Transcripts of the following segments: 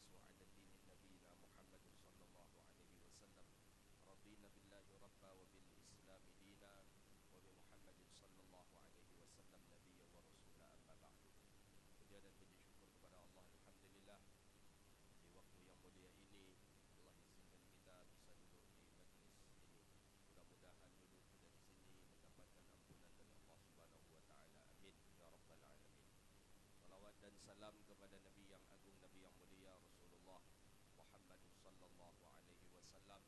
ikhlasu ala dini nabiyina Muhammadin sallallahu alaihi wasallam. Radina billahi rabba wa bil islam dina wa bi Muhammadin sallallahu alaihi wasallam nabiyya wa rasula, amma ba'du. Puja dan puji syukur kepada Allah, alhamdulillah, di waktu yang mulia ini Allah izinkan kita bisa duduk di majlis ini. Mudah-mudahan duduk dari sini mendapatkan ampunan dari Allah Subhanahu wa taala. Amin ya rabbal alamin. Salawat dan salam kepada Nabi yang agung, Nabi yang mulia, Rasulullah Muhammad sallallahu alaihi wasallam.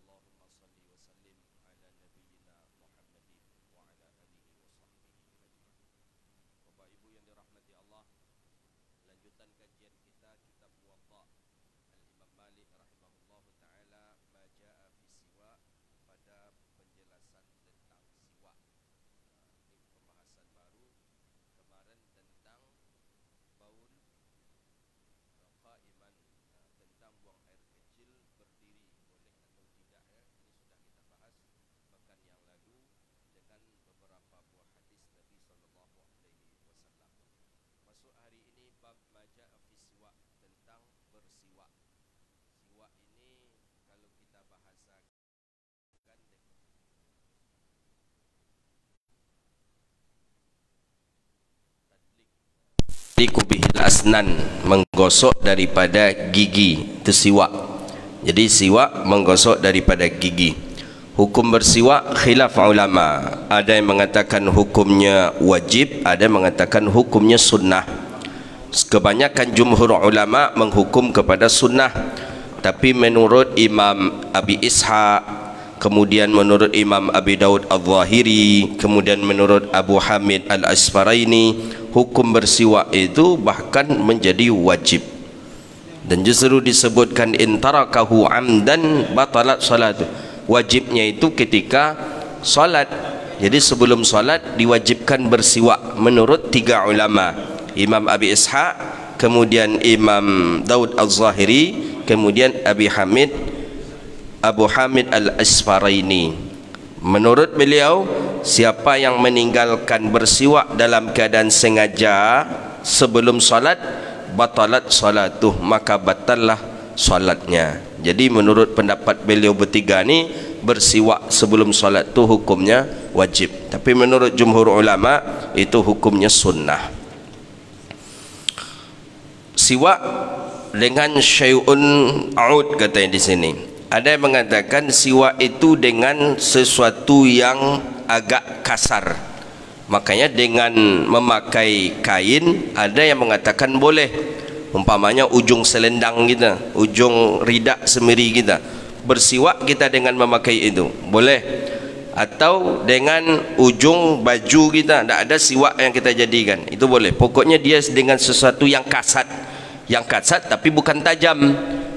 Allahumma salli wa sallim ala nabiyyina Muhammadin wa ala alihi wa sahbihi ajma'in. Bapak Ibu yang dirahmati Allah, lanjutan kajian kita kitab Muwatta Al-Imam Malik rahimahullahu taala, ma jaa fi siwa, pada penjelasan tentang siwa. Ini pembahasan baru. Kemarin tentang baul qaiman, tentang buang air kecil berdiri boleh atau tidak, ya. Ini sudah kita bahas pekan yang lalu dengan beberapa buah hadis Nabi sallallahu alaihi wasallam. Masuk hari ini bab majaa fi siwa, tentang bersiwa. Siwa ini kalau kita bahasakan bihil asnan, menggosok daripada gigi, itu siwak. Jadi siwak menggosok daripada gigi. Hukum bersiwak khilaf ulama, ada yang mengatakan hukumnya wajib, ada yang mengatakan hukumnya sunnah. Kebanyakan jumhur ulama menghukum kepada sunnah, tapi menurut Imam Abi Ishaq, kemudian menurut Imam Abi Daud Al-Zahiri, kemudian menurut Abu Hamid Al-Asfaraini, hukum bersiwak itu bahkan menjadi wajib. Dan justru disebutkan intarakahu amdan batalat salatu. Wajibnya itu ketika salat. Jadi sebelum salat diwajibkan bersiwak menurut tiga ulama, Imam Abi Ishaq, kemudian Imam Daud Al-Zahiri, kemudian Abu Hamid Al-Asfaraini. Menurut beliau, siapa yang meninggalkan bersiwak dalam keadaan sengaja sebelum salat, batalat salatuh, maka batallah salatnya. Jadi menurut pendapat beliau bertiga ni, bersiwak sebelum salat tu hukumnya wajib, tapi menurut jumhur ulama itu hukumnya sunnah. Siwak dengan syai'un aud, katanya di sini. Ada yang mengatakan siwak itu dengan sesuatu yang agak kasar. Makanya dengan memakai kain, ada yang mengatakan boleh. Umpamanya ujung selendang kita, ujung ridak semiri kita, bersiwak kita dengan memakai itu, boleh. Atau dengan ujung baju kita, tidak ada siwak yang kita jadikan, itu boleh. Pokoknya dia dengan sesuatu yang kasat. Yang kasat tapi bukan tajam.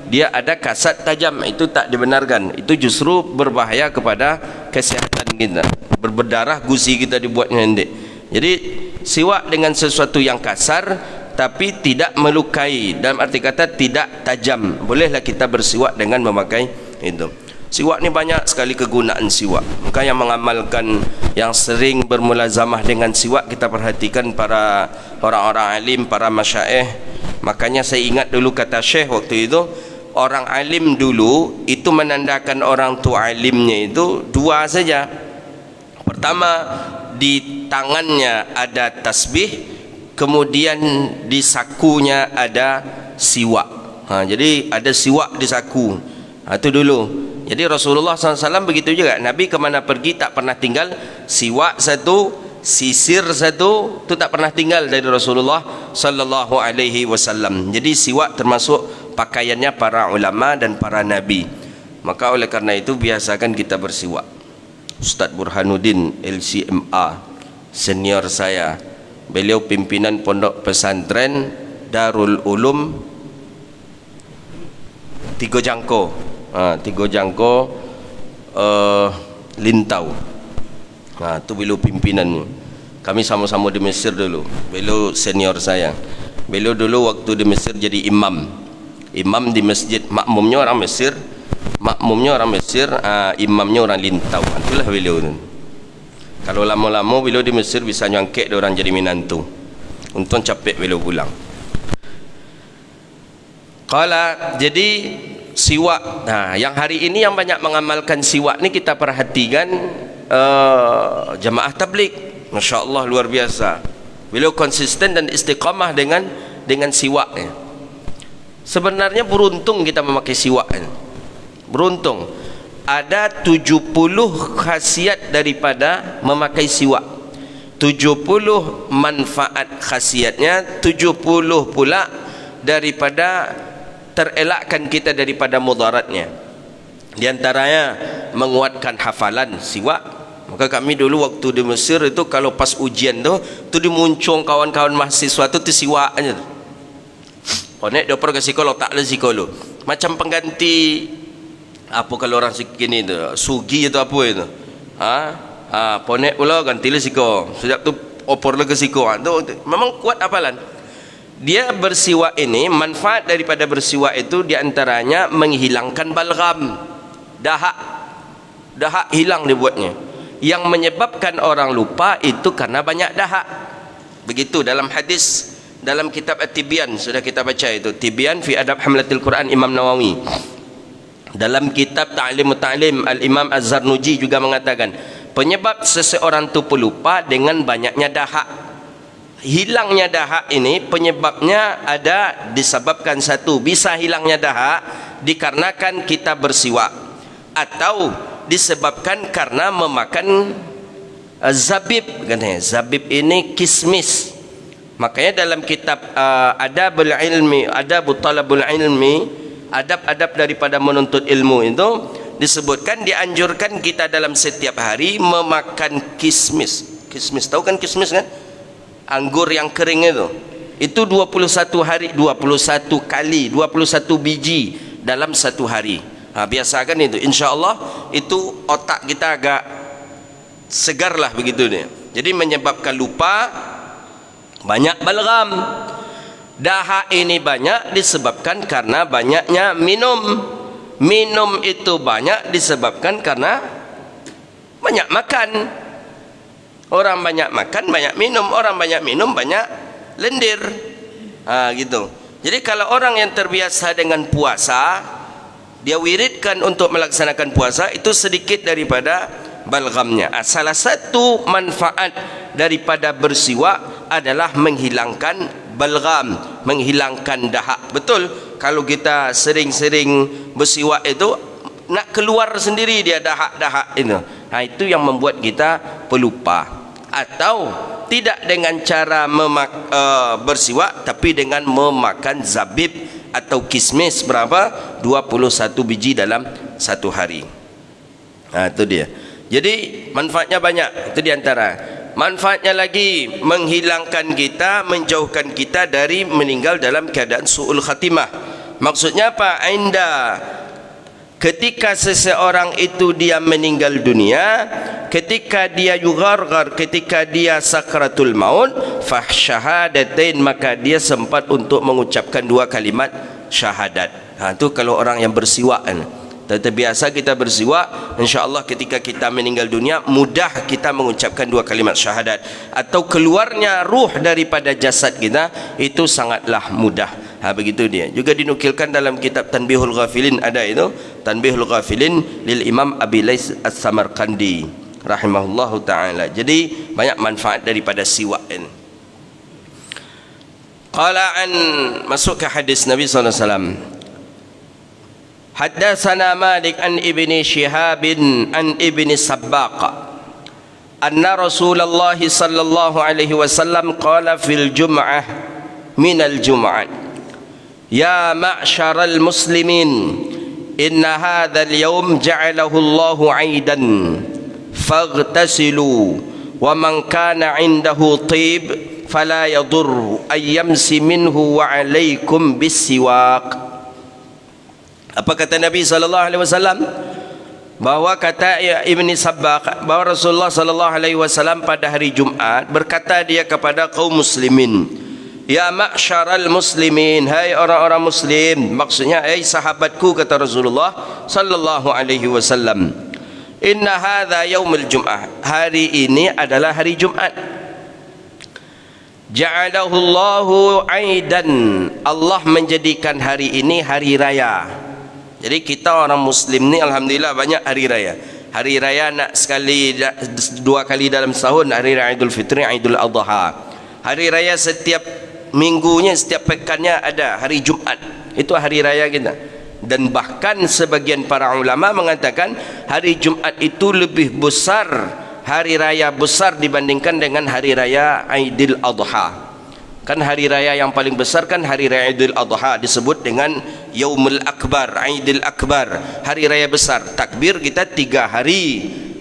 Dia ada kasat tajam, itu tak dibenarkan. Itu justru berbahaya kepada kesehatan kita. Berdarah, gusi kita dibuatnya pendek. Jadi siwak dengan sesuatu yang kasar tapi tidak melukai, dalam arti kata tidak tajam, bolehlah kita bersiwak dengan memakai itu. Siwak ni banyak sekali kegunaan siwak. Maka yang mengamalkan, yang sering bermulazamah dengan siwak, kita perhatikan para orang-orang alim, para masyaikh. Makanya saya ingat dulu kata syekh waktu itu, orang alim dulu itu menandakan orang tua alimnya itu dua saja. Pertama, di tangannya ada tasbih, kemudian di sakunya ada siwak. Jadi ada siwak di saku. Itu dulu. Jadi Rasulullah SAW begitu juga. Nabi kemana pergi tak pernah tinggal siwak satu, sisir satu, itu tak pernah tinggal dari Rasulullah sallallahu alaihi wasallam. Jadi siwak termasuk pakaiannya para ulama dan para nabi. Maka oleh karena itu biasakan kita bersiwak. Ustaz Burhanuddin LCMA, senior saya, beliau pimpinan pondok pesantren Darul Ulum Tigo Jangko, Lintau. Itu beliau pimpinannya. Kami sama-sama di Mesir dulu. Beliau senior saya. Beliau dulu waktu di Mesir jadi imam di masjid. Makmumnya orang Mesir, imamnya orang Lintau. Itulah beliau tu. Kalau lama-lama beliau di Mesir bisa nyangkek dia orang jadi menantu. Untung capek beliau pulang. Qala, jadi siwak. Nah, yang hari ini yang banyak mengamalkan siwak ni kita perhatikan jamaah tabligh. Masya Allah, luar biasa. Beliau konsisten dan istiqamah dengan siwaknya. Sebenarnya beruntung kita memakai siwak. Beruntung. Ada 70 khasiat daripada memakai siwak. 70 manfaat khasiatnya, 70 pula daripada terelakkan kita daripada mudaratnya. Di antaranya menguatkan hafalan siwak. Maka kami dulu waktu di Mesir itu kalau pas ujian tu dimuncung kawan-kawan mahasiswa tu siwak aja. Konek dia pergi psikolog, tak ada psikolog. Macam pengganti apa kalau orang sikini tu, sugi itu apa itu? Ponek pula ganti psikolog. Sejak tu opor lagi psikolog. Tu memang kuat hafalan. Dia bersiwak ini, manfaat daripada bersiwak itu diantaranya menghilangkan balgam, dahak hilang dibuatnya. Yang menyebabkan orang lupa itu karena banyak dahak. Begitu dalam hadis, dalam kitab At-Tibyan sudah kita baca itu, Tibyan fi Adab Hamlatil Quran Imam Nawawi. Dalam kitab Ta'limut Ta'lim Al-Imam Az-Zarnuji juga mengatakan penyebab seseorang itu pelupa dengan banyaknya dahak. Hilangnya dahak ini penyebabnya ada disebabkan satu, bisa hilangnya dahak dikarenakan kita bersiwak, atau disebabkan karena memakan zabib. Katanya zabib ini kismis. Makanya dalam kitab Adabul Ilmi, Adabut Talabul Ilmi, adab-adab daripada menuntut ilmu itu disebutkan dianjurkan kita dalam setiap hari memakan kismis. Kismis, tahu kan kismis kan? Anggur yang kering itu 21 hari, 21 kali, 21 biji dalam satu hari. Biasakan itu, insya Allah itu otak kita agak segar lah begitu nih. Jadi menyebabkan lupa, banyak balgam. Dahak ini banyak disebabkan karena banyaknya minum. Minum itu banyak disebabkan karena banyak makan. Orang banyak makan, banyak minum. Orang banyak minum, banyak lendir. Gitu. Jadi kalau orang yang terbiasa dengan puasa, dia wiridkan untuk melaksanakan puasa, itu sedikit daripada balgamnya. Salah satu manfaat daripada bersiwak adalah menghilangkan balgam, menghilangkan dahak. Betul, kalau kita sering-sering bersiwak itu nak keluar sendiri dia dahak-dahak itu. Itu yang membuat kita pelupa. Atau tidak dengan cara bersiwak, tapi dengan memakan zabib atau kismis berapa? 21 biji dalam satu hari. Itu dia. Jadi manfaatnya banyak. Itu diantara manfaatnya lagi, menghilangkan kita, menjauhkan kita dari meninggal dalam keadaan su'ul khatimah. Maksudnya apa? Ketika seseorang itu dia meninggal dunia, ketika dia yugharghar, ketika dia sakratul maut, fahsyahadatain, maka dia sempat untuk mengucapkan 2 kalimat syahadat. Itu kalau orang yang bersiwak kan. Terbiasa kita bersiwak, insya-Allah ketika kita meninggal dunia mudah kita mengucapkan 2 kalimat syahadat, atau keluarnya ruh daripada jasad kita itu sangatlah mudah. Begitu dia. Juga dinukilkan dalam kitab Tanbihul Ghafilin, ada itu Tanbihul Ghafilin lil Imam Abi Lais As-Samarqandi rahimahullahu taala. Jadi banyak manfaat daripada siwak ini. Qala masuk ke hadis Nabi sallallahu alaihi wasallam. Haddatsana Malik an Ibni Shihab an Ibni Sabbaq anna Rasulullah sallallahu alaihi wasallam qala fil jum'ah min al jum'ah ya ma'syaral muslimin inna hadzal yawm ja'alahu Allahu 'aidan faghtasilu wa man kana 'indahu tib fala yadurru ayyamsi minhu wa 'alaikum bis-siwak. Apa kata Nabi sallallahu alaihi wasallam? Bahwa kata Ibni Sabbaq, bahwa Rasulullah sallallahu alaihi wasallam pada hari Jumat berkata dia kepada kaum muslimin, ya ma'syaral muslimin, hai orang-orang muslim, maksudnya hai sahabatku, kata Rasulullah sallallahu alaihi wasallam, inna hadza yaumul jum'ah, hari ini adalah hari Jumat, Ja'alahu Allahu aidan, Allah menjadikan hari ini hari raya. Jadi kita orang Muslim ni alhamdulillah banyak hari raya. Hari raya nak sekali, dua kali dalam setahun, hari raya Idul Fitri, Idul Adha. Hari raya setiap minggunya, setiap pekannya ada hari Jumat. Itu hari raya kita. Dan bahkan sebagian para ulama mengatakan hari Jumat itu lebih besar, hari raya besar dibandingkan dengan hari raya Idul Adha. Kan hari raya yang paling besar kan hari raya Idul Adha, disebut dengan Yaumul Akbar, Idul Akbar, hari raya besar. Takbir kita 3 hari.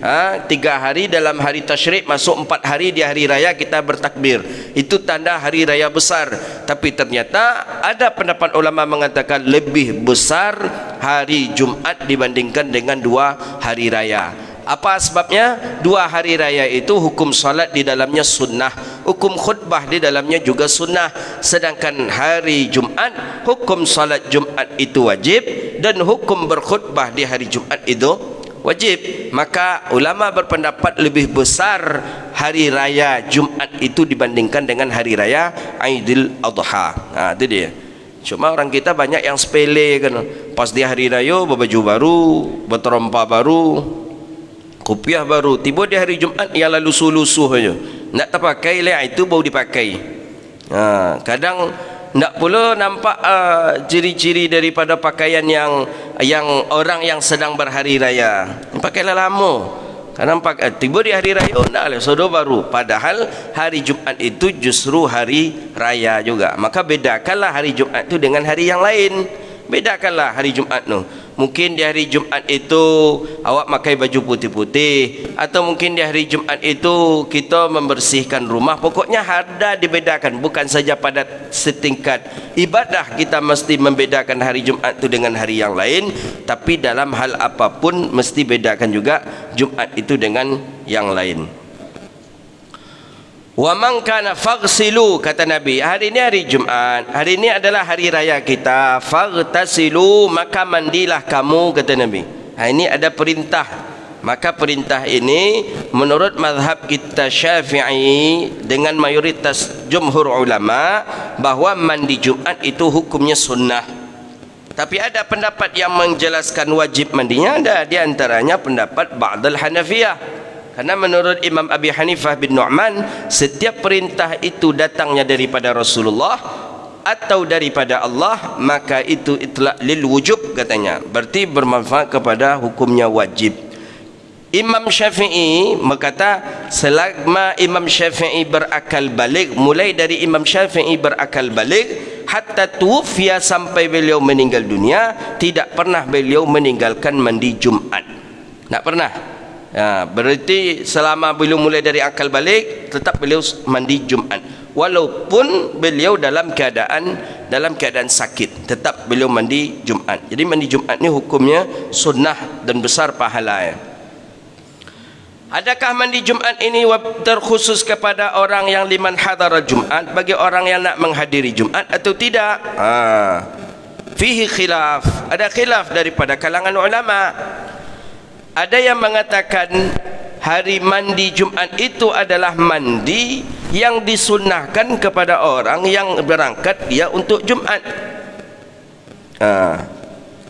3 hari dalam hari tasyrik, masuk 4 hari di hari raya kita bertakbir. Itu tanda hari raya besar. Tapi ternyata ada pendapat ulama mengatakan lebih besar hari Jumat dibandingkan dengan 2 hari raya. Apa sebabnya? 2 hari raya itu hukum salat di dalamnya sunnah, hukum khutbah di dalamnya juga sunnah. Sedangkan hari Jumat, hukum salat Jumat itu wajib dan hukum berkhutbah di hari Jumat itu wajib. Maka ulama berpendapat lebih besar hari raya Jumat itu dibandingkan dengan hari raya Idul Adha. Itu dia. Cuma orang kita banyak yang sepele kan. Pas di hari raya berbaju baru, berterompa baru, kopiah baru. Tiba di hari Jumat yang lalu lusuh saja. Nak terpakai lah itu baru dipakai. Kadang nak pula nampak ciri-ciri daripada pakaian yang orang yang sedang berhari raya. Pakailah lama. Kadang tiba di hari raya nak lah sudah baru. Padahal hari Jumat itu justru hari raya juga. Maka bedakanlah hari Jumat itu dengan hari yang lain. Bedakanlah hari Jumat tu. Mungkin di hari Jumat itu awak pakai baju putih-putih, atau mungkin di hari Jumat itu kita membersihkan rumah. Pokoknya ada dibedakan, bukan saja pada setingkat ibadah kita mesti membedakan hari Jumat itu dengan hari yang lain, tapi dalam hal apapun mesti bedakan juga Jumat itu dengan yang lain. Wa man kana faghsilu, kata Nabi, hari ini hari Jumat, hari ini adalah hari raya kita, faghtasilu, maka mandilah kamu, kata Nabi. Ini ada perintah. Maka perintah ini menurut mazhab kita Syafi'i dengan mayoritas jumhur ulama bahwa mandi Jumat itu hukumnya sunnah. Tapi ada pendapat yang menjelaskan wajib mandinya, ada di antaranya pendapat Ba'dal Hanafiyah. Karena menurut Imam Abi Hanifah bin Nu'man, setiap perintah itu datangnya daripada Rasulullah atau daripada Allah, maka itu itlaq lil wujub katanya. Berarti bermanfaat kepada hukumnya wajib. Imam Syafi'i berkata, selama Imam Syafi'i berakal balik, mulai dari Imam Syafi'i berakal balik hatta tuwfiya, sampai beliau meninggal dunia, tidak pernah beliau meninggalkan mandi Jumat. Tak pernah. Berarti selama beliau mulai dari akal balik, tetap beliau mandi Jumat. Walaupun beliau dalam keadaan sakit, tetap beliau mandi Jumat. Jadi mandi Jumat ni hukumnya sunnah dan besar pahala. Adakah mandi Jumat ini terkhusus kepada orang yang liman hadara Jumat, bagi orang yang nak menghadiri Jumat atau tidak? Fihi khilaf. Ada khilaf daripada kalangan ulama. Ada yang mengatakan hari mandi Jumat itu adalah mandi yang disunnahkan kepada orang yang berangkat dia untuk Jumat.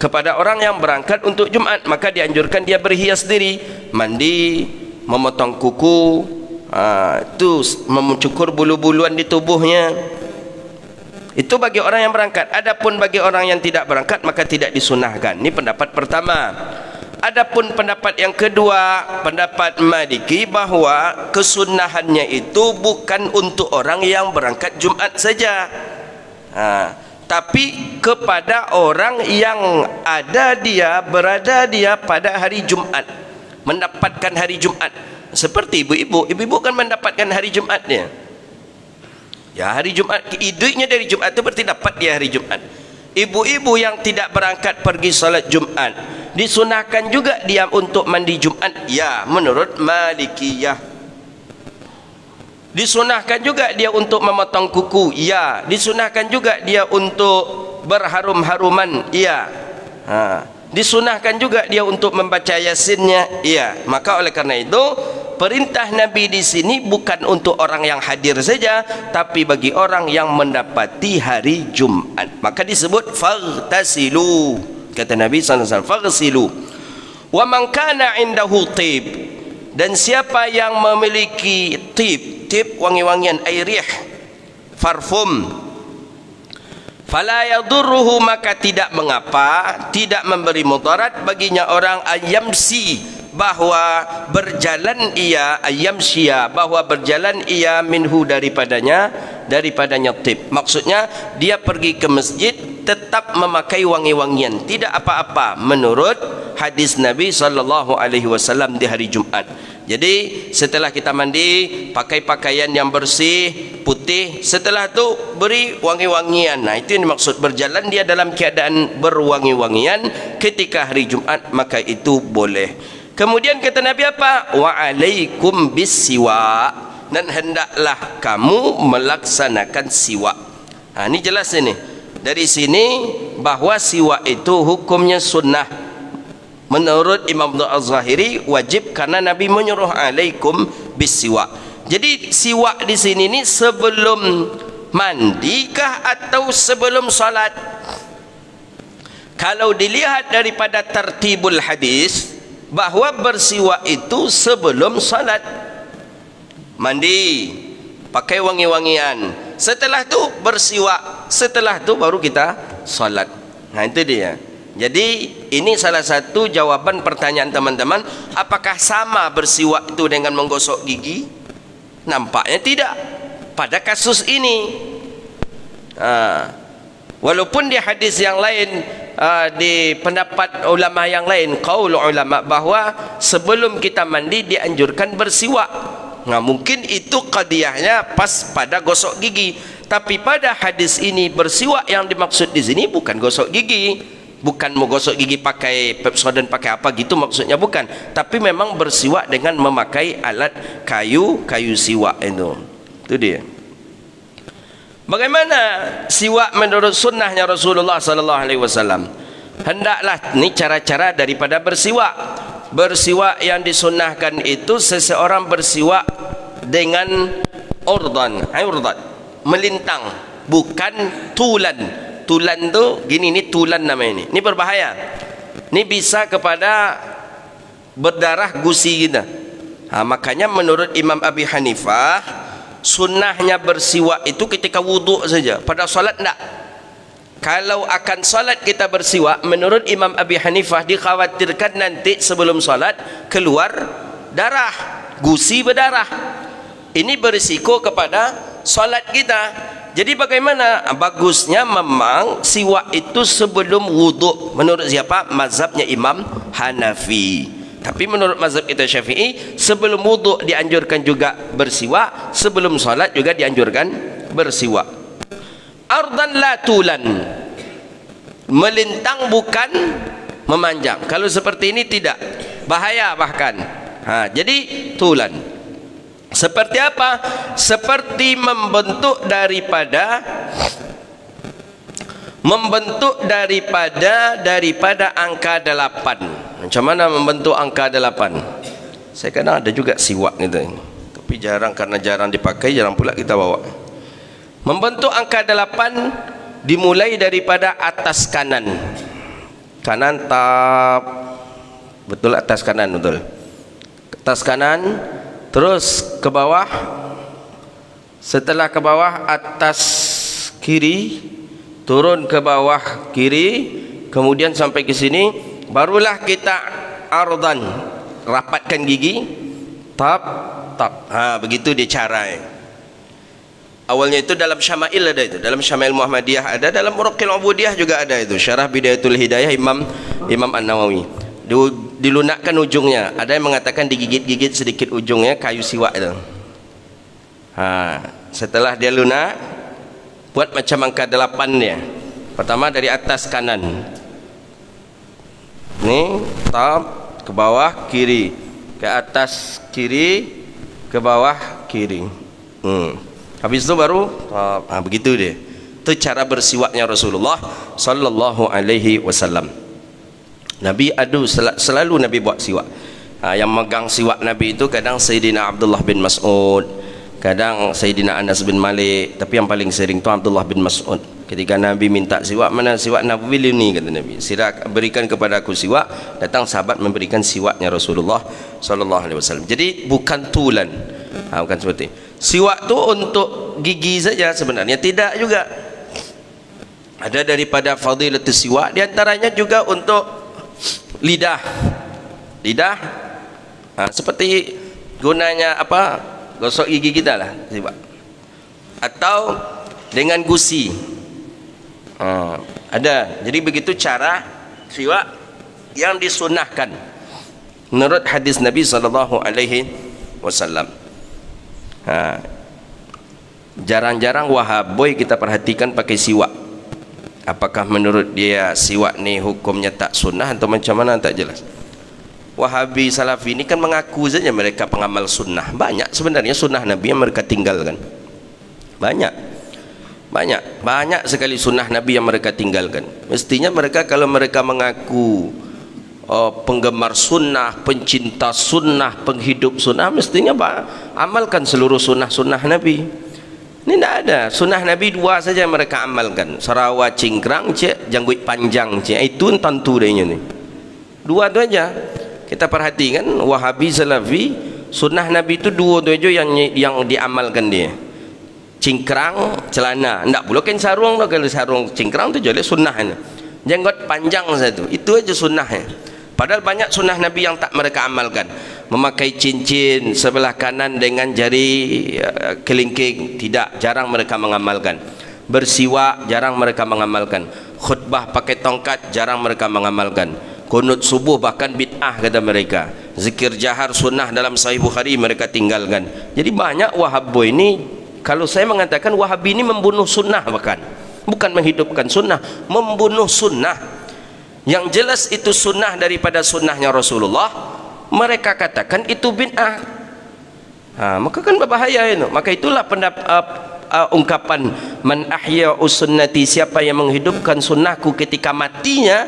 Kepada orang yang berangkat untuk Jumat, maka dianjurkan dia berhias diri, mandi, memotong kuku, itu mencukur bulu-buluan di tubuhnya. Itu bagi orang yang berangkat. Adapun bagi orang yang tidak berangkat, maka tidak disunnahkan. Ini pendapat pertama. Adapun pendapat yang kedua, pendapat Maliki, bahwa kesunahannya itu bukan untuk orang yang berangkat Jumat saja, tapi kepada orang yang berada dia pada hari Jumat, mendapatkan hari Jumat. Seperti ibu-ibu kan mendapatkan hari Jumatnya. Ya, hari Jumat, idenya dari Jumat itu berarti dapat dia hari Jumat. Ibu-ibu yang tidak berangkat pergi salat Jumat, disunahkan juga dia untuk mandi Jumat, ya, menurut Malikiyah. Disunahkan juga dia untuk memotong kuku, ya. Disunahkan juga dia untuk berharum-haruman, ya. Disunahkan juga dia untuk membaca yasinnya, ya. Maka oleh karena itu perintah Nabi di sini bukan untuk orang yang hadir saja, tapi bagi orang yang mendapati hari Jumat. Maka disebut faghtasilu. Kata Nabi SAW, faghsilu. Wa man kana indahu tib, dan siapa yang memiliki tib wangi-wangian, airih, parfum, fala yadurruhu, maka tidak mengapa, tidak memberi mudarat baginya orang ayamsi, bahwa berjalan ia, ayamsiya, bahwa berjalan ia minhu, daripadanya tib. Maksudnya dia pergi ke masjid tetap memakai wangi-wangian, tidak apa-apa menurut hadis Nabi SAW di hari Jumat. Jadi setelah kita mandi, pakai pakaian yang bersih, putih, setelah itu beri wangi-wangian. Nah, itu yang dimaksud berjalan dia dalam keadaan berwangi-wangian ketika hari Jumat, maka itu boleh. Kemudian kata Nabi apa? Wa alaikum bis-siwak, dan hendaklah kamu melaksanakan siwak. Ini jelas ini. Dari sini bahwa siwak itu hukumnya sunnah. Menurut Imam Az-Zahiri wajib, karena Nabi menyuruh alaikum bis-siwak. Jadi siwak di sini ini sebelum mandikah atau sebelum salat? Kalau dilihat daripada tertibul hadis, bahwa bersiwak itu sebelum salat. Mandi, pakai wangi-wangian, setelah itu bersiwak, setelah itu baru kita salat. Nah, itu dia. Jadi ini salah satu jawaban pertanyaan teman-teman, apakah sama bersiwak itu dengan menggosok gigi? Nampaknya tidak pada kasus ini. Walaupun di hadis yang lain, di pendapat ulama yang lain, qaul ulama, bahwa sebelum kita mandi dianjurkan bersiwak. Nah, mungkin itu qadiyahnya pas pada gosok gigi. Tapi pada hadis ini bersiwak yang dimaksud di sini bukan gosok gigi, bukan mau gosok gigi pakai Pepsodent pakai apa gitu maksudnya, bukan. Tapi memang bersiwak dengan memakai alat kayu siwak itu. Itu dia. Bagaimana siwak menurut sunnahnya Rasulullah SAW? Hendaklah, ini cara-cara daripada bersiwak. Bersiwak yang disunnahkan itu seseorang bersiwak dengan urdan, melintang, bukan tulan. Tulan tu gini, ini tulan namanya ini. Ini berbahaya. Ini bisa kepada berdarah gusi kita. Makanya menurut Imam Abi Hanifah, sunnahnya bersiwak itu ketika wuduk saja, pada salat tidak. Kalau akan salat kita bersiwak, menurut Imam Abi Hanifah dikhawatirkan nanti sebelum salat keluar darah, gusi berdarah. Ini berisiko kepada salat kita. Jadi bagaimana? Bagusnya memang siwak itu sebelum wuduk. Menurut siapa? Mazhabnya Imam Hanafi. Tapi menurut mazhab kita Syafi'i, sebelum wuduk dianjurkan juga bersiwak, sebelum salat juga dianjurkan bersiwak. Ardan la tulan, melintang bukan memanjang. Kalau seperti ini tidak, bahaya bahkan. Jadi tulan seperti apa? Seperti membentuk daripada angka 8. Macam mana membentuk angka 8? Saya kadang ada juga siwak gitu, tapi jarang, karena jarang dipakai, jarang pula kita bawa. Membentuk angka 8 dimulai daripada atas kanan. Kanan tap, betul, atas kanan, betul. Atas kanan, terus ke bawah. Setelah ke bawah, atas kiri, turun ke bawah kiri, kemudian sampai ke sini, barulah kita ardan, rapatkan gigi, tap. Begitu dia cara. Awalnya itu dalam Syama'il ada itu, dalam Syama'il Muhammadiyah ada, dalam Uraqil Ubudiyah juga ada itu, Syarah Bidayatul Hidayah Imam An-Nawawi. Dilunakkan ujungnya, ada yang mengatakan digigit-gigit sedikit ujungnya, kayu siwak itu. Setelah dia lunak, buat macam angka 8 dia. Pertama dari atas kanan, ini tap, ke bawah kiri, ke atas kiri, ke bawah kiri. Habis itu baru begitu deh. Itu cara bersiwaknya Rasulullah sallallahu alaihi wasallam. Nabi selalu Nabi buat siwak. Yang megang siwak Nabi itu kadang Sayyidina Abdullah bin Mas'ud, kadang Sayyidina Anas bin Malik, tapi yang paling sering itu Abdullah bin Mas'ud. Ketika Nabi minta siwak, mana siwak Nabi ini, kata Nabi, sila berikan kepada aku siwak. Datang sahabat memberikan siwaknya Rasulullah sallallahu alaihi wasallam. Jadi bukan tulan, bukan seperti siwak tu untuk gigi saja sebenarnya, tidak juga. Ada daripada fadilatus siwak, diantaranya juga untuk lidah. Lidah seperti gunanya apa, gosok gigi kita lah siwak, atau dengan gusi. Ada. Jadi begitu cara siwak yang disunnahkan menurut hadis Nabi sallallahu alaihi wasallam. Jarang-jarang wahaboy kita perhatikan pakai siwak. Apakah menurut dia siwak ni hukumnya tak sunnah atau macam mana, tak jelas. Wahabi Salafi ini kan mengaku saja mereka pengamal sunnah. Banyak sebenarnya sunnah Nabi yang mereka tinggalkan. Banyak sekali sunnah Nabi yang mereka tinggalkan. Mestinya mereka, kalau mereka mengaku penggemar sunnah, pencinta sunnah, penghidup sunnah, mestinya amalkan seluruh sunnah-sunnah Nabi. Ini tidak ada. Sunnah Nabi dua saja mereka amalkan, Sarawak cingkrang cek, janggut panjang cek, itu tentu dia ni. Dua tu aja. Kita perhatikan Wahabi Salafi, sunnah Nabi itu dua tu aja yang diamalkan dia. Cingkrang celana, ndak pula kain sarung. Kalau sarung cingkrang tu jadi sunnahnya. Janggut panjang satu, itu aja sunnahnya. Padahal banyak sunnah Nabi yang tak mereka amalkan. Memakai cincin sebelah kanan dengan jari kelingking, tidak, jarang mereka mengamalkan. Bersiwak, jarang mereka mengamalkan. Khutbah pakai tongkat, jarang mereka mengamalkan. Kunut subuh bahkan bid'ah kata mereka. Zikir jahar sunnah dalam Sahih Bukhari mereka tinggalkan. Jadi banyak Wahabi ini, kalau saya mengatakan Wahabi ini membunuh sunnah, bahkan bukan menghidupkan sunnah, membunuh sunnah. Yang jelas itu sunnah daripada sunnahnya Rasulullah, mereka katakan itu bid'ah. Maka kan berbahaya itu. Maka itulah ungkapan man ahya sunnati, siapa yang menghidupkan sunnahku ketika matinya.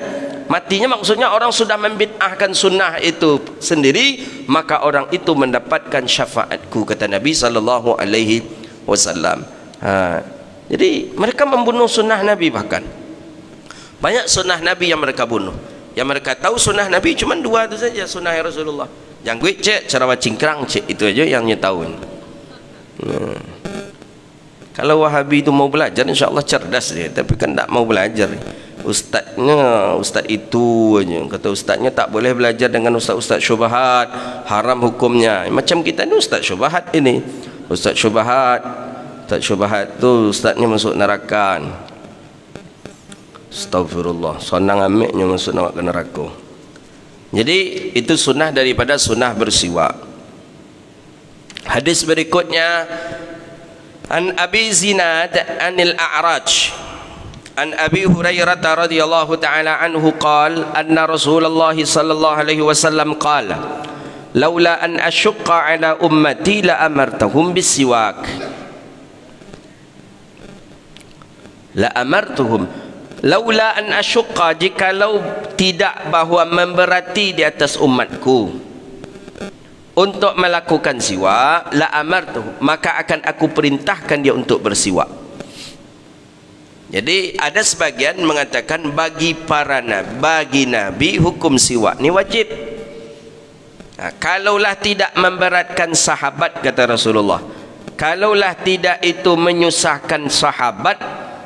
Matinya maksudnya orang sudah membid'ahkan sunnah itu sendiri, maka orang itu mendapatkan syafaatku, kata Nabi sallallahu alaihi wasallam. Jadi mereka membunuh sunnah Nabi. Bahkan banyak sunnah Nabi yang mereka bunuh. Yang mereka tahu sunnah Nabi cuma dua itu saja, sunnah Rasulullah. Janggut cek, Sarawak cingkrang cek, itu aja yang dia tahu. Kalau Wahabi itu mau belajar, insya Allah cerdas dia. Tapi kan tak mau belajar. Ustaznya, ustaz itu aja. Kata ustaznya tak boleh belajar dengan ustaz-ustaz syubhat, haram hukumnya. Macam kita ni ustaz syubhat ini. Ustaz syubhat tu ustaznya masuk neraka. Astagfirullah, senang amiknya masuk nak ke neraka. Jadi itu sunnah daripada sunnah bersiwak. Hadis berikutnya, an Abi Zinad anil A'raj an Abi Hurairah radhiyallahu ta'ala anhu qala anna Rasulullah sallallahu alaihi wasallam qala laula an ashqa ala ummati la amartahum bisiwak. La amartuhum laula an ashqa, jikalau tidak bahawa memberati di atas umatku untuk melakukan siwak, la amartuh, maka akan aku perintahkan dia untuk bersiwak. Jadi ada sebagian mengatakan bagi para nabi, bagi nabi hukum siwak ni wajib. Kalaulah tidak memberatkan sahabat, kata Rasulullah, kalaulah tidak itu menyusahkan sahabat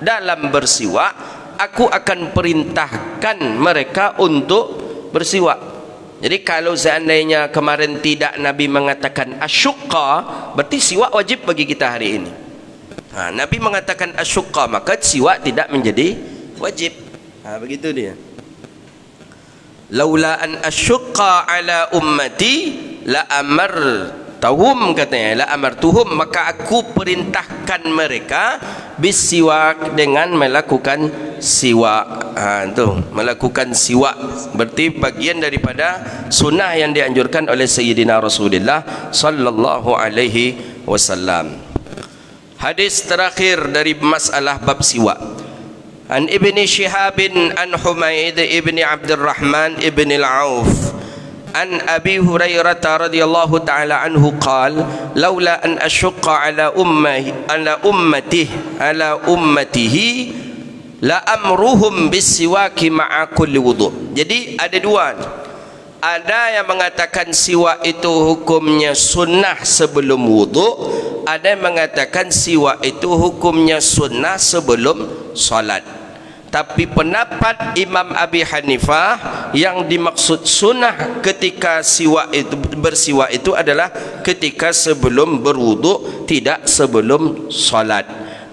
dalam bersiwak, aku akan perintahkan mereka untuk bersiwak. Jadi kalau seandainya kemarin tidak Nabi mengatakan asyuqqa, berarti siwak wajib bagi kita hari ini. Nabi mengatakan asyuqqa, maka siwak tidak menjadi wajib. Begitu dia. Laula an asyuqqa ala ummati la amartahum, katanya, la amartuhum, maka aku perintahkan mereka bisiwak, dengan melakukan siwak. Melakukan siwak berarti bagian daripada sunnah yang dianjurkan oleh Sayyidina Rasulullah sallallahu alaihi wasallam. Hadis terakhir dari masalah bab siwak. An Ibni Shihab an Humaid ibni Abdurrahman ibni al-Auf an Abi Hurairah radhiyallahu taala anhu qala laula an ashqa ala ummatihi la amruhum bisiwaki ma'a kulli wudu. Jadi ada dua. Ada yang mengatakan siwak itu hukumnya sunnah sebelum wudu, ada yang mengatakan siwak itu hukumnya sunnah sebelum salat. Tapi pendapat Imam Abi Hanifah yang dimaksud sunnah ketika siwak itu bersiwak itu adalah ketika sebelum berwudu, tidak sebelum salat.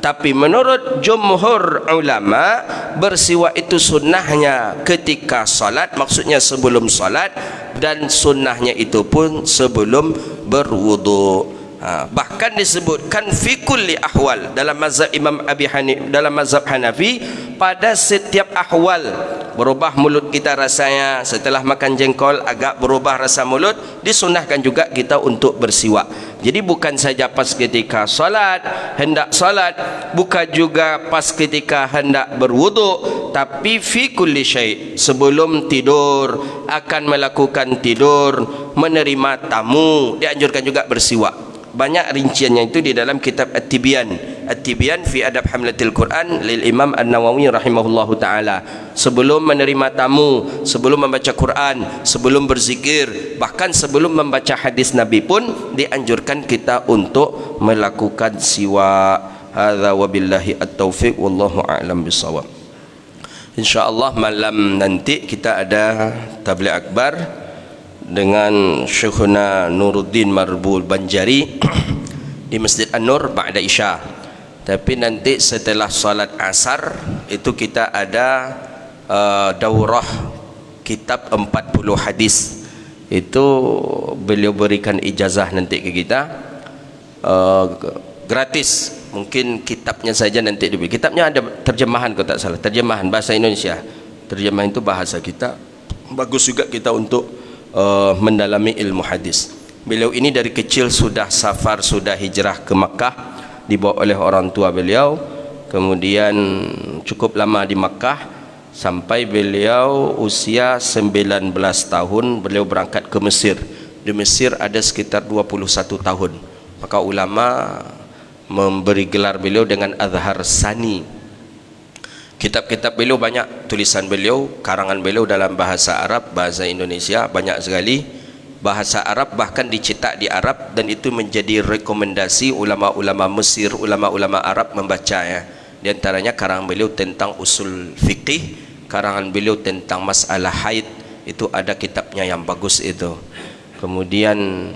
Tapi menurut jumhur ulama, bersiwak itu sunnahnya ketika salat, maksudnya sebelum salat, dan sunnahnya itu pun sebelum berwudu. Bahkan disebutkan fi kulli ahwal dalam mazhab Imam Abi Hanifah, dalam mazhab Hanafi, pada setiap ahwal. Berubah mulut kita rasanya setelah makan jengkol, agak berubah rasa mulut, disunnahkan juga kita untuk bersiwak. Jadi bukan saja pas ketika salat, hendak salat, bukan juga pas ketika hendak berwudu, tapi fi kulli syai', sebelum tidur, akan melakukan tidur, menerima tamu, dianjurkan juga bersiwak. Banyak rinciannya itu di dalam kitab At-Tibyan. At-Tibyan fi Adab Hamlatil Quran lil Imam An-Nawawi rahimahullahu taala. Sebelum menerima tamu, sebelum membaca Quran, sebelum berzikir, bahkan sebelum membaca hadis Nabi pun dianjurkan kita untuk melakukan siwak. Hadza wabillahi at-taufiq wallahu a'lam bissawab. Insyaallah malam nanti kita ada tabligh akbar dengan Syekhuna Nuruddin Marbul Banjari di Masjid An-Nur ba'da Isya. Tapi nanti setelah salat asar itu kita ada daurah kitab 40 hadis. Itu beliau berikan ijazah nanti ke kita gratis. Mungkin kitabnya saja nanti dibeli. Kitabnya ada terjemahan kalau tak salah, terjemahan bahasa Indonesia. Terjemahan itu bahasa kita. Bagus juga kita untuk mendalami ilmu hadis. Beliau ini dari kecil sudah safar, sudah hijrah ke Makkah, dibawa oleh orang tua beliau. Kemudian cukup lama di Makkah sampai beliau usia 19 tahun beliau berangkat ke Mesir. Di Mesir ada sekitar 21 tahun. Maka ulama memberi gelar beliau dengan Azhar Sani. Kitab-kitab beliau banyak, tulisan beliau, karangan beliau dalam bahasa Arab, bahasa Indonesia banyak sekali. Bahasa Arab bahkan dicetak di Arab, dan itu menjadi rekomendasi ulama-ulama Mesir, ulama-ulama Arab membaca ya. Di antaranya karangan beliau tentang usul fikih, karangan beliau tentang masalah haid, itu ada kitabnya yang bagus itu. Kemudian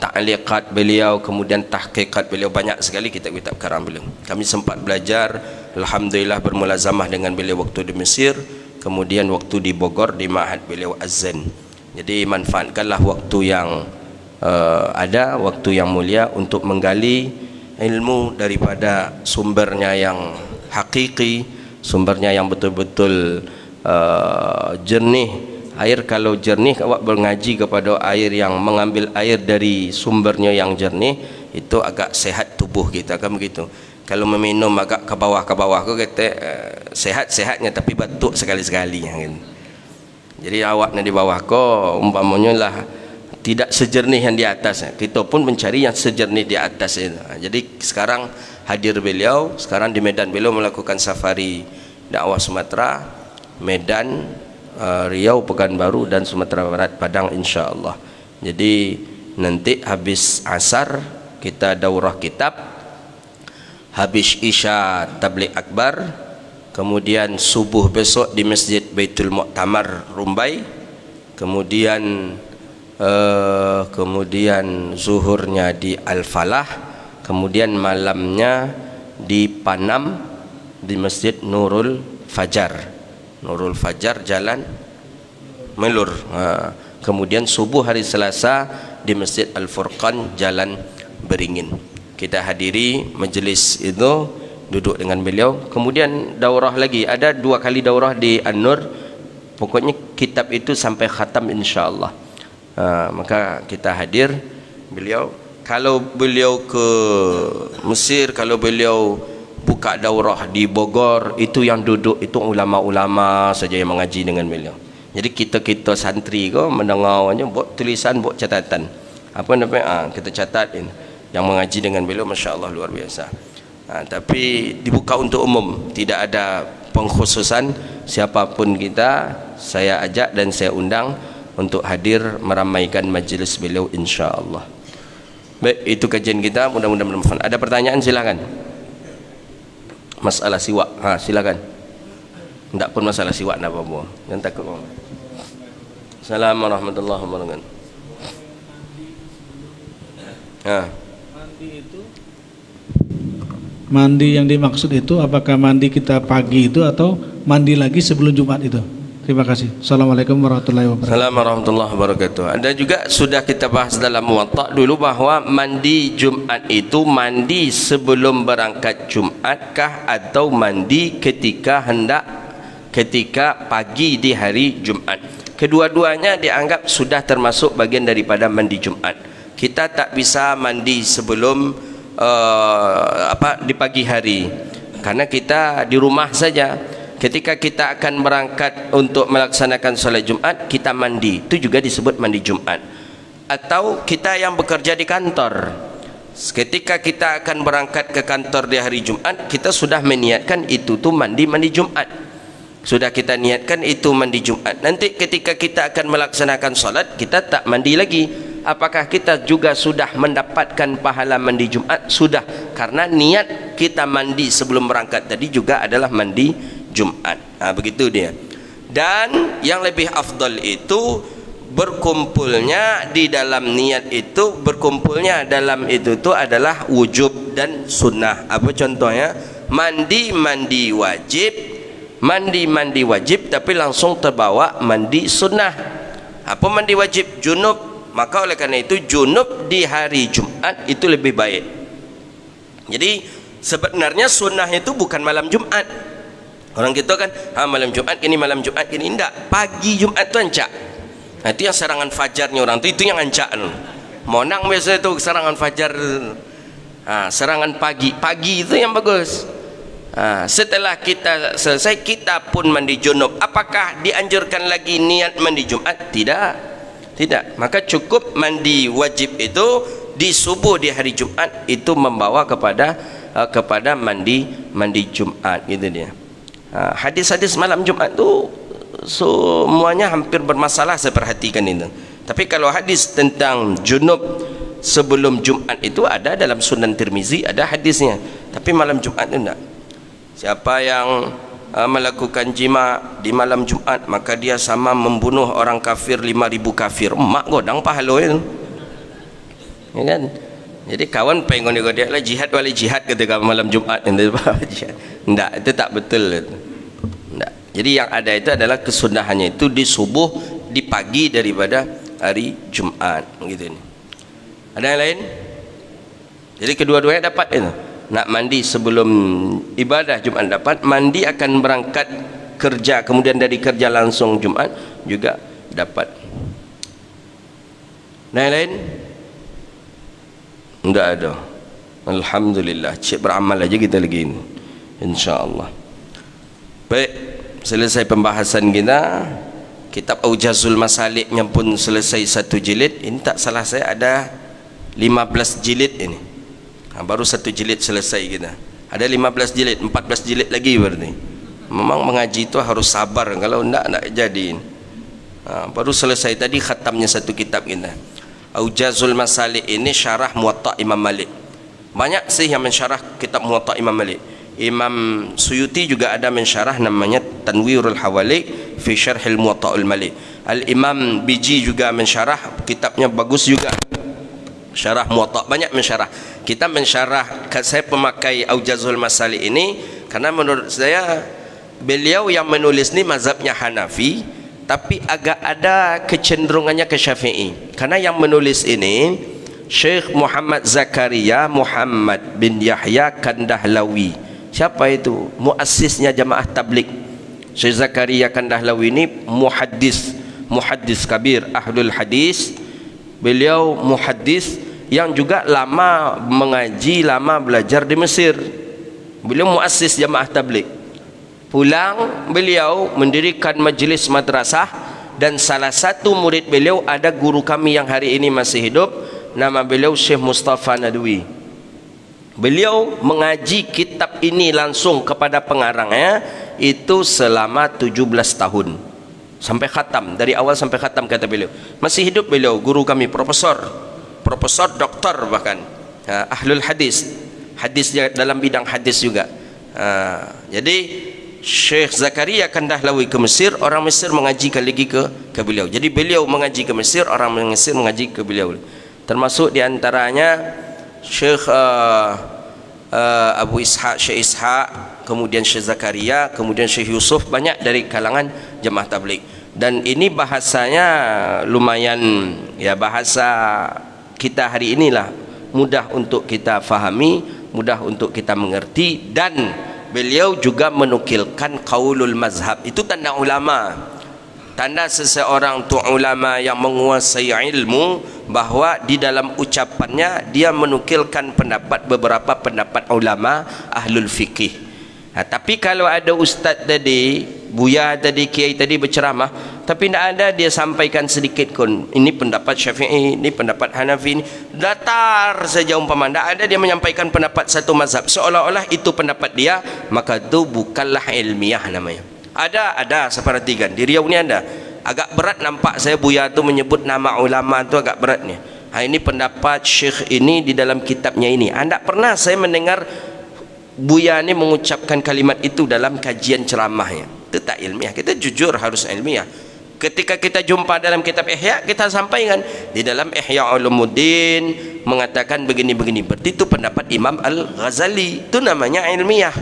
ta'liqat beliau, kemudian tahqiqat beliau, banyak sekali kitab-kitab karangan beliau. Kami sempat belajar, alhamdulillah bermulazamah dengan beliau waktu di Mesir, kemudian waktu di Bogor di Ma'had beliau Az-Zain. Jadi manfaatkanlah waktu yang ada, waktu yang mulia untuk menggali ilmu daripada sumbernya yang hakiki, sumbernya yang betul-betul jernih. Air kalau jernih, awak mengaji kepada air yang mengambil air dari sumbernya yang jernih, itu agak sehat tubuh kita, kan begitu. Kalau meminum agak ke bawah kau kata sehat-sehatnya tapi batuk sekali-sekali gitu. Jadi awak di bawah kau umpamanya lah tidak sejernih yang di atas. Kita pun mencari yang sejernih di atas itu. Jadi sekarang hadir beliau, sekarang di Medan beliau melakukan safari dakwah Sumatera, Medan, Riau, Pekanbaru, dan Sumatera Barat, Padang, insya-Allah. Jadi nanti habis asar kita daurah kitab, habis isya tabligh akbar, kemudian subuh besok di Masjid Baitul Mu'tamar Rumbai, kemudian zuhurnya di Al-Falah, kemudian malamnya di Panam di Masjid Nurul Fajar. Nurul Fajar Jalan Melur. Kemudian subuh hari Selasa di Masjid Al-Furqan Jalan Beringin. Kita hadiri majelis itu, duduk dengan beliau. Kemudian daurah lagi, ada 2 kali daurah di An-Nur. Pokoknya kitab itu sampai khatam insya-Allah. Maka kita hadir beliau. Kalau beliau ke Mesir, kalau beliau buka daurah di Bogor, itu yang duduk itu ulama-ulama saja yang mengaji dengan beliau. Jadi kita santri ko mendengar aja, buat tulisan, buat catatan. Apa namanya? Kita catat ini. Yang mengaji dengan beliau, masya-Allah luar biasa. Tapi dibuka untuk umum, tidak ada pengkhususan. Siapapun kita, saya ajak dan saya undang untuk hadir meramaikan majlis beliau, insya-Allah. Baik, itu kajian kita, mudah-mudahan bermanfaat. Ada pertanyaan silakan. Masalah siwak, silakan. Tidak pun masalah siwak nak apa-apa. Jangan takut. Assalamualaikum warahmatullahi wabarakatuh. Mandi yang dimaksud itu apakah mandi kita pagi itu atau mandi lagi sebelum Jumat itu? Terima kasih. Assalamualaikum warahmatullahi wabarakatuh. Assalamualaikum warahmatullahi wabarakatuh. Ada juga sudah kita bahas dalam Muwatta dulu bahwa mandi Jumat itu mandi sebelum berangkat Jumatkah atau mandi ketika pagi di hari Jumat. Kedua-duanya dianggap sudah termasuk bagian daripada mandi Jumat. Kita tak bisa mandi sebelum di pagi hari, karena kita di rumah saja. Ketika kita akan berangkat untuk melaksanakan solat Jumat, kita mandi, itu juga disebut mandi Jumat. Atau kita yang bekerja di kantor, ketika kita akan berangkat ke kantor di hari Jumat, kita sudah meniatkan itu tuh mandi Jumat. Sudah kita niatkan itu mandi Jumat. Nanti ketika kita akan melaksanakan solat, kita tak mandi lagi. Apakah kita juga sudah mendapatkan pahala mandi Jumat? Sudah, karena niat kita mandi sebelum berangkat tadi juga adalah mandi Jumat. Begitu dia. Dan yang lebih afdal itu berkumpulnya di dalam niat itu, berkumpulnya dalam itu adalah wujub dan sunnah. Apa contohnya? Mandi wajib tapi langsung terbawa mandi sunnah. Apa mandi wajib? Junub. Maka oleh karena itu junub di hari Jumat itu lebih baik. Jadi sebenarnya sunnah itu bukan malam Jumat. Orang kita kan malam Jumat gini, malam Jumat gini. Tidak, pagi Jumat itu ancak. Nah, itu yang serangan fajarnya orang itu yang ancak. Monang biasa itu serangan fajar. Serangan pagi itu yang bagus. Setelah kita selesai, kita pun mandi junub. Apakah dianjurkan lagi niat mandi Jumat? Tidak. Maka cukup mandi wajib itu di subuh di hari Jumat, itu membawa kepada mandi Jumat, gitu dia. Hadis-hadis malam Jumat itu semuanya hampir bermasalah, saya perhatikan itu. Tapi kalau hadis tentang junub sebelum Jumat itu ada dalam Sunan Tirmizi, ada hadisnya. Tapi malam Jumat itu enggak. Siapa yang melakukan jima di malam Jumat, maka dia sama membunuh orang kafir 5.000 kafir. Mak godang pahala itu, ya kan? Jadi kawan pengen dia lah jihad wali jihad ketika malam Jumat. Enggak, itu tak betul itu. Enggak. Jadi yang ada itu adalah kesunahannya itu di subuh, di pagi daripada hari Jumat, gitu ini. Ada yang lain? Jadi kedua-duanya dapat itu. Nak mandi sebelum ibadah Jumat dapat, mandi akan berangkat kerja, kemudian dari kerja langsung Jumat juga dapat. Nah, yang lain? Enggak ada. Alhamdulillah, cik beramal aja kita lagi ini, insya-Allah. Baik, selesai pembahasan kita. Kitab Aujazul Masaliknya pun selesai 1 jilid. Ini tak salah saya ada 15 jilid ini. Baru 1 jilid selesai kita. Ada 15 jilid, 14 jilid lagi berarti. Memang mengaji itu harus sabar, kalau enggak jadi. Baru selesai tadi khatamnya 1 kitab kita. Aujazul Masalik ini syarah Muwatta Imam Malik. Banyak sih yang mensyarah kitab Muwatta Imam Malik. Imam Suyuti juga ada mensyarah, namanya Tanwirul Hawali fi Syarhil Muwatta'ul Malik. Al-Imam Biji juga mensyarah, kitabnya bagus juga. Syarah Muwatta, banyak mensyarah. Kita mensyarah, saya pemakai Aujazul Masalik ini karena menurut saya beliau yang menulis ni mazhabnya Hanafi, tapi agak ada kecenderungannya ke Syafi'i. Karena yang menulis ini Syekh Muhammad Zakaria Muhammad bin Yahya Kandahlawi. Siapa itu? Muassisnya Jamaah Tabligh. Syekh Zakaria Kandahlawi ini muhaddis kabir, ahlul hadis. Beliau muhaddis yang juga lama mengaji, lama belajar di Mesir. Beliau muassis Jamaah Tabligh. Pulang beliau mendirikan majlis madrasah dan salah satu murid beliau ada guru kami yang hari ini masih hidup, nama beliau Syekh Mustafa Nadwi. Beliau mengaji kitab ini langsung kepada pengarangnya itu selama 17 tahun sampai khatam, dari awal sampai khatam kata beliau. Masih hidup beliau, guru kami, profesor doktor bahkan, ahlul hadis dalam bidang hadis juga. Jadi Syekh Zakaria Kandahlawi ke Mesir, orang Mesir mengajikan lagi ke beliau. Jadi beliau mengaji ke Mesir, orang Mesir mengaji ke beliau. Termasuk diantaranya Syekh Abu Ishaq, Syekh Ishaq, kemudian Syekh Zakaria, kemudian Syekh Yusuf, banyak dari kalangan jemaah tabligh. Dan ini bahasanya lumayan, ya, bahasa kita hari inilah, mudah untuk kita fahami, mudah untuk kita mengerti. Dan beliau juga menukilkan qaulul mazhab. Itu tanda ulama, tanda seseorang tu ulama yang menguasai ilmu, bahwa di dalam ucapannya dia menukilkan beberapa pendapat ulama ahlul fikih. Tapi kalau ada ustaz tadi, buya tadi, kiai tadi berceramah, tapi tidak ada dia sampaikan sedikit pun, ini pendapat Syafi'i, ini pendapat Hanafi, datar saja umpama, tidak ada dia menyampaikan pendapat satu mazhab, seolah-olah itu pendapat dia, maka itu bukanlah ilmiah namanya. Ada saya perhatikan di Riau ni ada. Agak berat nampak saya buya tu menyebut nama ulama tu, agak berat ni. Ini pendapat syekh ini di dalam kitabnya ini. Anda pernah saya mendengar buya ni mengucapkan kalimat itu dalam kajian ceramahnya. Itu tak ilmiah. Kita jujur harus ilmiah. Ketika kita jumpa dalam kitab Ihya, kita sampaikan di dalam Ihya Ulumuddin mengatakan begini-begini. Berarti itu pendapat Imam Al-Ghazali. Itu namanya ilmiah.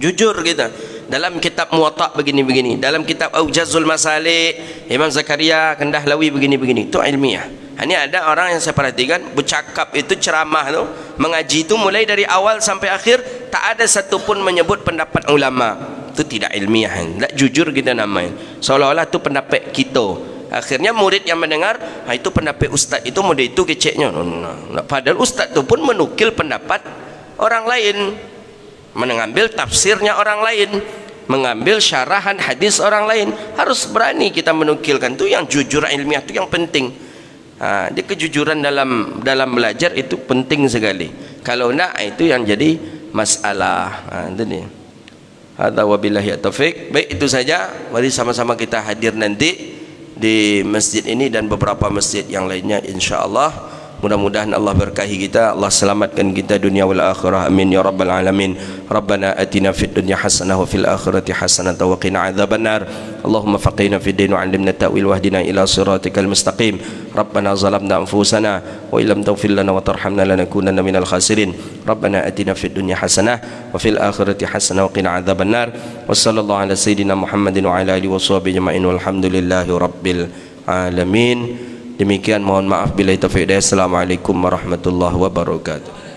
Jujur kita. Dalam kitab Muwatta begini-begini, dalam kitab Aujazul Masalik Imam Zakaria Kandahlawi begini-begini, itu ilmiah. Ini ada orang yang saya perhatikan bercakap itu, ceramah tu, mengaji itu mulai dari awal sampai akhir tak ada satu pun menyebut pendapat ulama. Itu tidak ilmiah, tidak jujur kita namanya, seolah-olah itu pendapat kita. Akhirnya murid yang mendengar, itu pendapat ustaz, itu model itu keceknya. Padahal ustaz itu pun menukil pendapat orang lain, mengambil tafsirnya orang lain, mengambil syarahan hadis orang lain. Harus berani kita menukilkan. Itu yang jujur ilmiah, itu yang penting. Dia kejujuran dalam belajar itu penting sekali. Kalau nak, itu yang jadi masalah. Itu dia. Hadza wabillahi taufik. Baik, itu saja. Mari sama-sama kita hadir nanti di masjid ini dan beberapa masjid yang lainnya, insya-Allah. Mudah-mudahan Allah berkahi kita, Allah selamatkan kita dunia wal akhirah, amin ya rabbal alamin. Rabbana atina fid dunya hasanah wa fil akhirati hasanah wa qina adzabannar. Allahumma faqihna fid din wa 'allimna ta'wil wahdina ila siratikal mustaqim. Rabbana zalamna anfusana wa illam taghfir lana wa tarhamna lanakunanna minal khasirin. Rabbana atina fid dunya hasanah wa fil akhirati hasanah wa qina adzabannar. Wassallallahu ala sayidina Muhammadin wa ala alihi washabihi ajma'in walhamdulillahi rabbil alamin. Demikian, mohon maaf bila taufiq. Assalamualaikum warahmatullahi wabarakatuh.